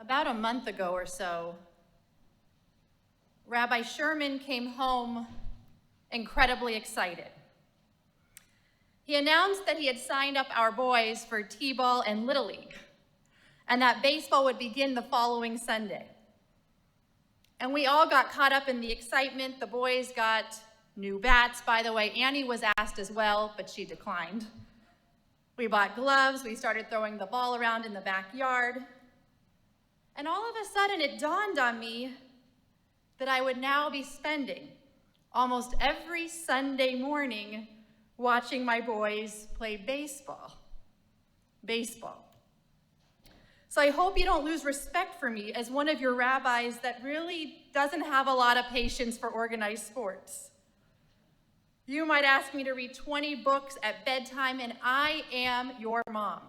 About a month ago or so, Rabbi Sherman came home incredibly excited. He announced that he had signed up our boys for T-ball and Little League, and that baseball would begin the following Sunday. And we all got caught up in the excitement. The boys got new bats. By the way, Annie was asked as well, but she declined. We bought gloves. We started throwing the ball around in the backyard. And all of a sudden, it dawned on me that I would now be spending almost every Sunday morning watching my boys play baseball. So I hope you don't lose respect for me as one of your rabbis that really doesn't have a lot of patience for organized sports. You might ask me to read 20 books at bedtime, and I am your mom.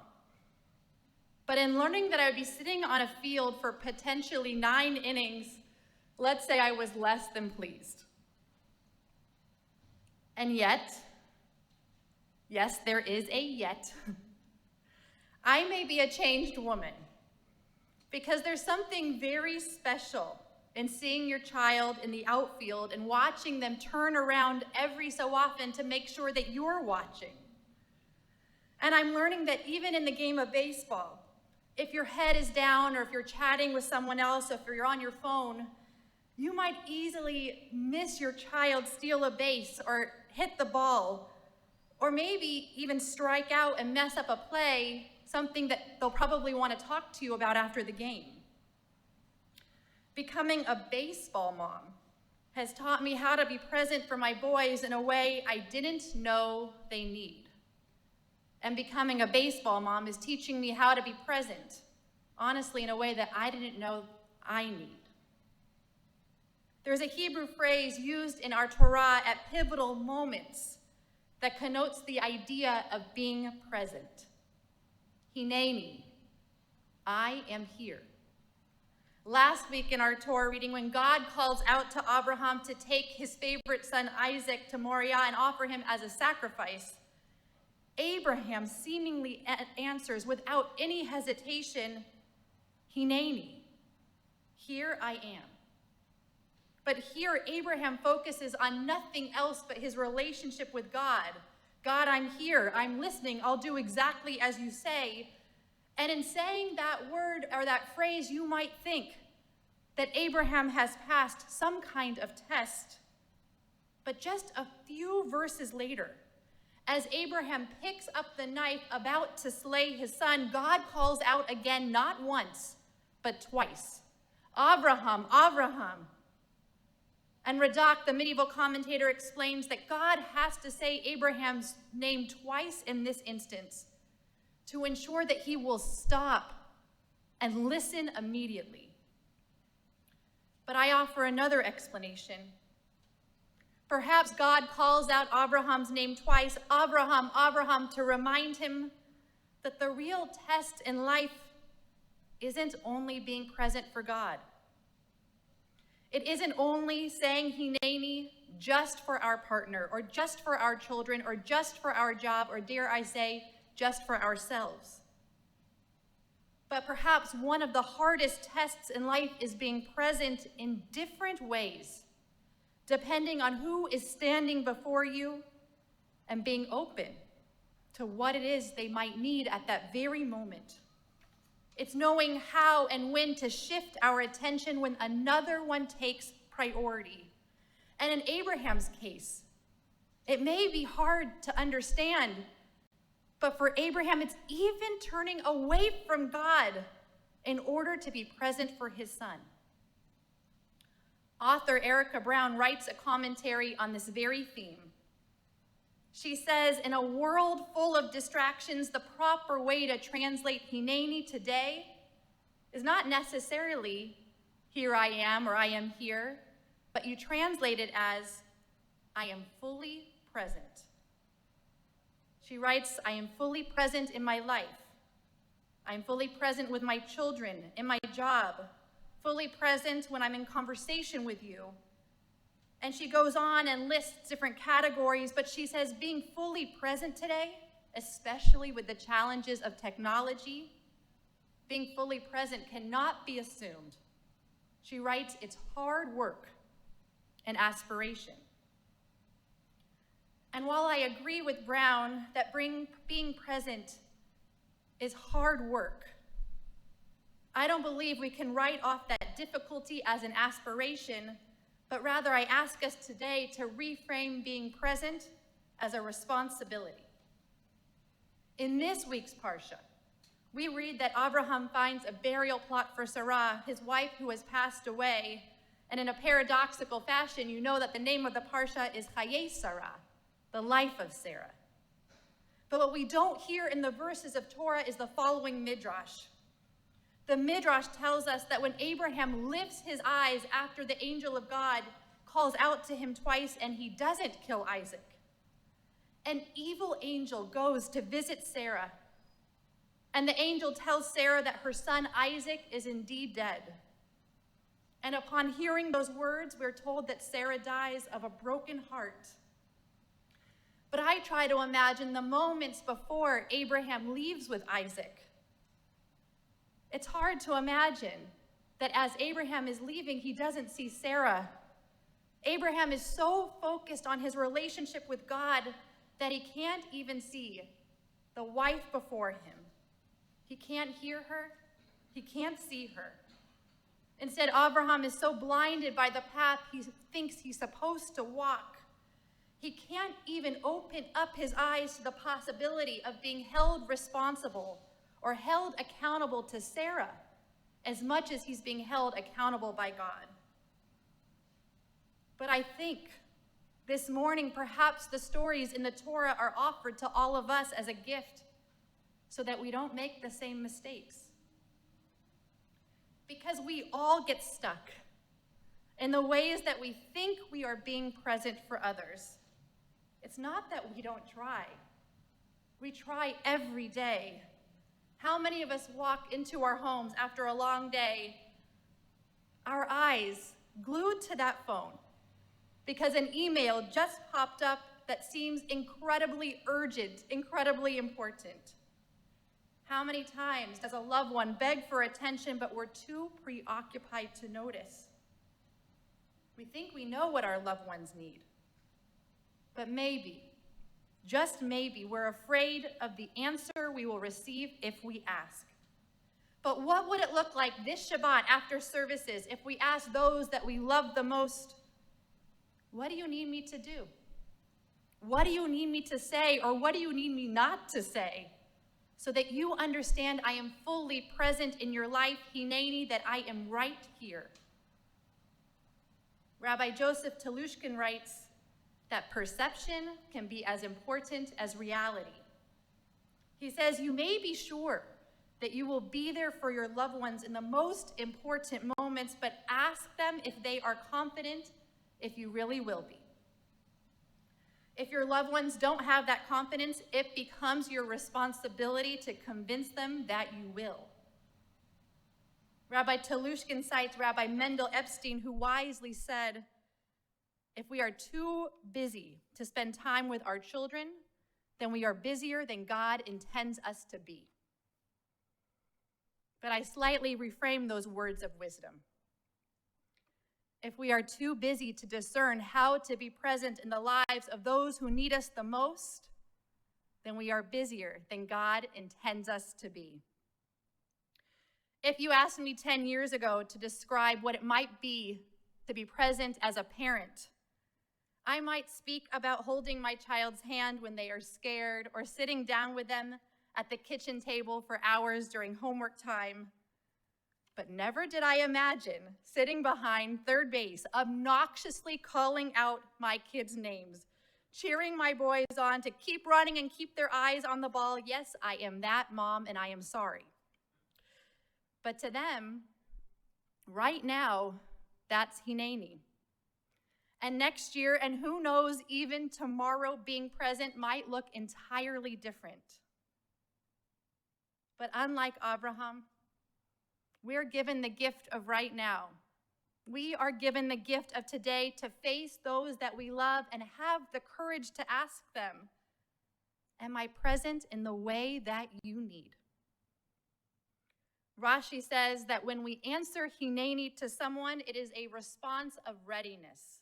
But in learning that I would be sitting on a field for potentially 9 innings, let's say I was less than pleased. And yet, yes, there is a yet, I may be a changed woman, because there's something very special in seeing your child in the outfield and watching them turn around every so often to make sure that you're watching. And I'm learning that even in the game of baseball, if your head is down or if you're chatting with someone else, or if you're on your phone, you might easily miss your child steal a base or hit the ball, or maybe even strike out and mess up a play, something that they'll probably want to talk to you about after the game. Becoming a baseball mom has taught me how to be present for my boys in a way I didn't know they need. And becoming a baseball mom is teaching me how to be present, honestly, in a way that I didn't know I need. There's a Hebrew phrase used in our Torah at pivotal moments that connotes the idea of being present. Hineni, I am here. Last week in our Torah reading, when God calls out to Abraham to take his favorite son Isaac to Moriah and offer him as a sacrifice, Abraham seemingly answers without any hesitation, Hineni, here I am. But here Abraham focuses on nothing else but his relationship with God. God, I'm here, I'm listening, I'll do exactly as you say. And in saying that word or that phrase, you might think that Abraham has passed some kind of test. But just a few verses later, as Abraham picks up the knife about to slay his son, God calls out again, not once, but twice. Abraham, Abraham. And Radak, the medieval commentator, explains that God has to say Abraham's name twice in this instance to ensure that he will stop and listen immediately. But I offer another explanation. Perhaps God calls out Abraham's name twice, Abraham, Abraham, to remind him that the real test in life isn't only being present for God. It isn't only saying Hineni just for our partner, or just for our children, or just for our job, or dare I say, just for ourselves. But perhaps one of the hardest tests in life is being present in different ways, depending on who is standing before you, and being open to what it is they might need at that very moment. It's knowing how and when to shift our attention when another one takes priority. And in Abraham's case, it may be hard to understand, but for Abraham, it's even turning away from God in order to be present for his son. Author Erica Brown writes a commentary on this very theme. She says, in a world full of distractions, the proper way to translate Hineni today is not necessarily here I am or I am here, but you translate it as I am fully present. She writes, I am fully present in my life. I am fully present with my children, in my job, fully present when I'm in conversation with you. And she goes on and lists different categories, but she says being fully present today, especially with the challenges of technology, being fully present cannot be assumed. She writes, it's hard work and aspiration. And while I agree with Brown that being present is hard work, I don't believe we can write off that difficulty as an aspiration, but rather I ask us today to reframe being present as a responsibility. In this week's Parsha, we read that Abraham finds a burial plot for Sarah, his wife who has passed away, and in a paradoxical fashion, you know that the name of the Parsha is Hayei Sarah, the life of Sarah. But what we don't hear in the verses of Torah is the following midrash. The midrash tells us that when Abraham lifts his eyes after the angel of God calls out to him twice and he doesn't kill Isaac, an evil angel goes to visit Sarah, and the angel tells Sarah that her son Isaac is indeed dead. And upon hearing those words, we're told that Sarah dies of a broken heart. But I try to imagine the moments before Abraham leaves with Isaac. It's hard to imagine that as Abraham is leaving, he doesn't see Sarah. Abraham is so focused on his relationship with God that he can't even see the wife before him. He can't hear her. He can't see her. Instead, Abraham is so blinded by the path he thinks he's supposed to walk. He can't even open up his eyes to the possibility of being held responsible or held accountable to Sarah as much as he's being held accountable by God. But I think this morning, perhaps the stories in the Torah are offered to all of us as a gift so that we don't make the same mistakes. Because we all get stuck in the ways that we think we are being present for others. It's not that we don't try. We try every day. How many of us walk into our homes after a long day, our eyes glued to that phone because an email just popped up that seems incredibly urgent, incredibly important? How many times does a loved one beg for attention, but we're too preoccupied to notice? We think we know what our loved ones need. But maybe, just maybe, we're afraid of the answer we will receive if we ask. But what would it look like this Shabbat after services if we ask those that we love the most, what do you need me to do? What do you need me to say, or what do you need me not to say? So that you understand I am fully present in your life, Hineni, that I am right here. Rabbi Joseph Telushkin writes that perception can be as important as reality. He says, you may be sure that you will be there for your loved ones in the most important moments, but ask them if they are confident if you really will be. If your loved ones don't have that confidence, it becomes your responsibility to convince them that you will. Rabbi Telushkin cites Rabbi Mendel Epstein, who wisely said, if we are too busy to spend time with our children, then we are busier than God intends us to be. But I slightly reframe those words of wisdom. If we are too busy to discern how to be present in the lives of those who need us the most, then we are busier than God intends us to be. If you asked me 10 years ago to describe what it might be to be present as a parent, I might speak about holding my child's hand when they are scared or sitting down with them at the kitchen table for hours during homework time. But never did I imagine sitting behind third base, obnoxiously calling out my kids' names, cheering my boys on to keep running and keep their eyes on the ball. Yes, I am that mom, and I am sorry. But to them, right now, that's Hineni. And next year, and who knows, even tomorrow, being present might look entirely different. But unlike Abraham, we're given the gift of right now. We are given the gift of today to face those that we love and have the courage to ask them, am I present in the way that you need? Rashi says that when we answer Hineni to someone, it is a response of readiness.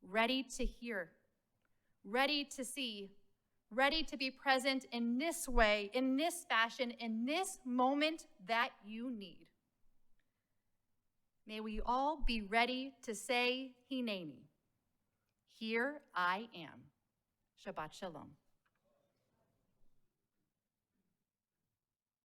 Ready to hear, ready to see, ready to be present in this way, in this fashion, in this moment that you need. May we all be ready to say Hineni. Here I am. Shabbat Shalom.